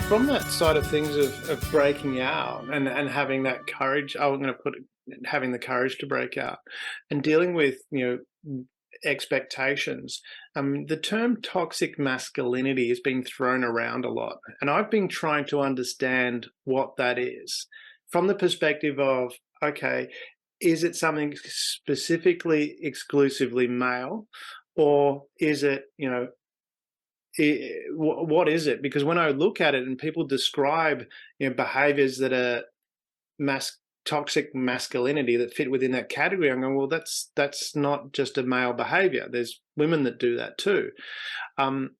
from that side of things of breaking out and having that courage, I'm going to put it, having the courage to break out and dealing with, expectations. The term toxic masculinity has been thrown around a lot, and I've been trying to understand what that is from the perspective of, okay, is it something specifically exclusively male, or is it, what is it? Because when I look at it and people describe, behaviors that are toxic masculinity that fit within that category, I'm going, well, that's not just a male behavior. There's women that do that too.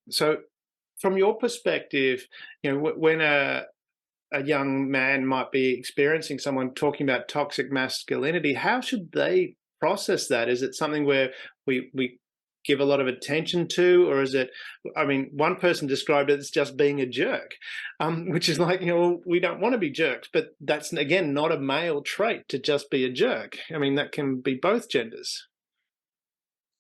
So from your perspective, when a young man might be experiencing someone talking about toxic masculinity, how should they process that? Is it something where we give a lot of attention to, or is it, I mean, one person described it as just being a jerk, which is like, we don't want to be jerks, but that's, again, not a male trait to just be a jerk. I mean, that can be both genders.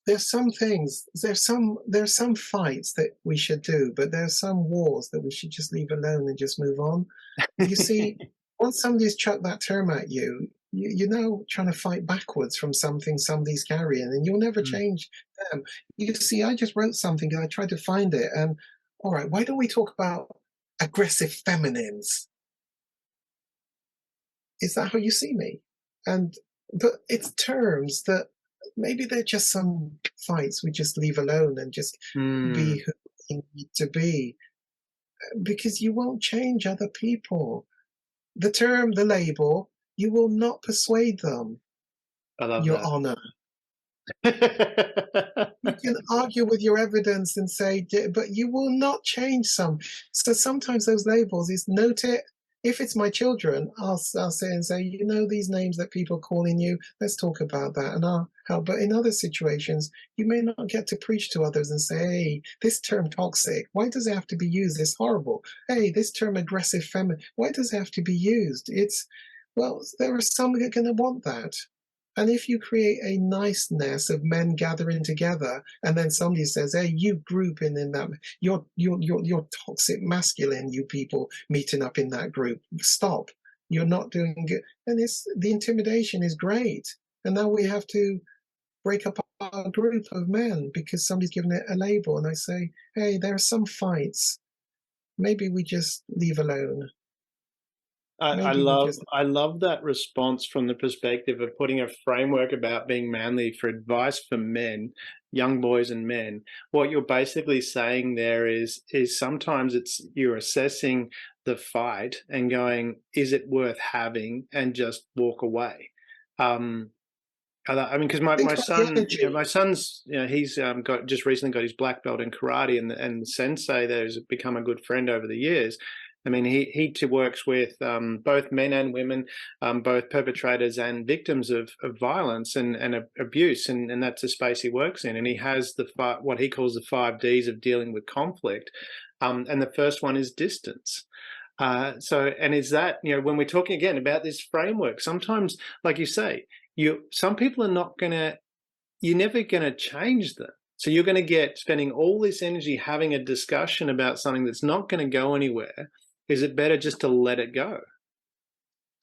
There's some things, there's some fights that we should do, but there's some wars that we should just leave alone and just move on. You see, once somebody's chucked that term at you, you're now trying to fight backwards from something somebody's carrying, and you'll never change them. You see, I just wrote something and I tried to find it, and all right, why don't we talk about aggressive feminines? Is that how you see me? But it's terms that maybe they're just some fights we just leave alone and just be who we need to be, because you won't change other people. The term, the label, you will not persuade them. I love Your that. honor. You can argue with your evidence and say, but you will not change some. So sometimes those labels is note it. If it's my children, I'll say and say, these names that people are calling you, let's talk about that, and I'll help. But in other situations, you may not get to preach to others and say, hey, this term toxic, why does it have to be used? It's horrible. Hey, this term aggressive feminine, why does it have to be used? Well, there are some that are going to want that. And if you create a niceness of men gathering together, and then somebody says, hey, you group in that, you're toxic masculine, you people meeting up in that group, stop, you're not doing good. And the intimidation is great. And now we have to break up our group of men because somebody's given it a label. And I say, hey, there are some fights, maybe we just leave alone. I love that response from the perspective of putting a framework about being manly for advice for men, young boys and men. What you're basically saying there is sometimes you're assessing the fight and going, is it worth having, and just walk away. I mean, because my son's, he's just recently got his black belt in karate, and sensei there has become a good friend over the years. I mean, he works with both men and women, both perpetrators and victims of violence and abuse, and that's the space he works in. And he has what he calls the 5 Ds of dealing with conflict, and the first one is distance. And is that, when we're talking again about this framework, sometimes, like you say, some people you're never gonna change them. So you're going to spending all this energy having a discussion about something that's not going to go anywhere. Is it better just to let it go?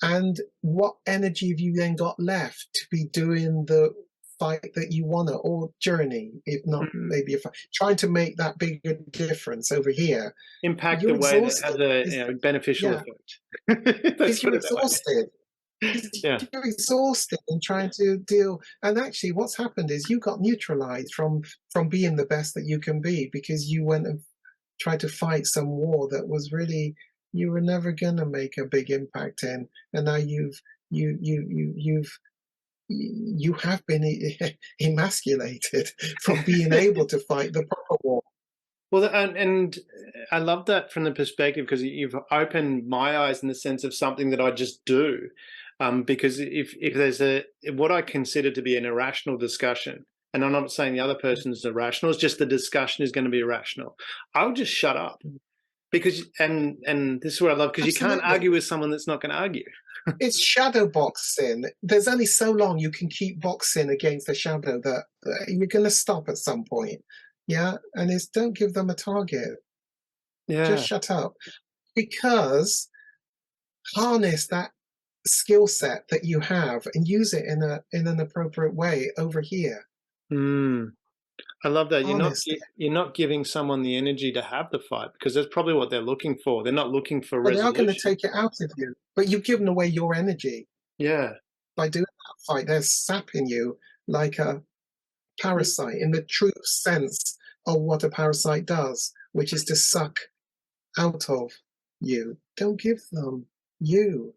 And what energy have you then got left to be doing the fight that you want to, or journey, if not maybe trying to make that bigger difference over here? Impact the way that has a beneficial effect. Because you're exhausted. Yeah. You're exhausted and trying to deal, and actually what's happened is you got neutralized from being the best that you can be, because you went and tried to fight some war that was really, you were never going to make a big impact in, and now you have been emasculated from being able to fight the proper war. Well, and I love that from the perspective, because you've opened my eyes in the sense of something that I just do. Because if there's what I consider to be an irrational discussion, and I'm not saying the other person is irrational, it's just the discussion is going to be irrational, I'll just shut up, because and this is what I love, because you can't argue with someone that's not going to argue. It's shadow boxing. There's only so long you can keep boxing against a shadow that you're going to stop at some point. Yeah, and don't give them a target. Yeah, just shut up. because harness that skill set that you have and use it in an appropriate way over here. I love that. Harness it. You're not giving someone the energy to have the fight, because that's probably what they're looking for. They're not looking for But they are going to resolution. take it out of you. But you've given away your energy Yeah. by doing that fight. They're sapping you like a parasite in the true sense of what a parasite does, which is to suck out of you. Don't give them you.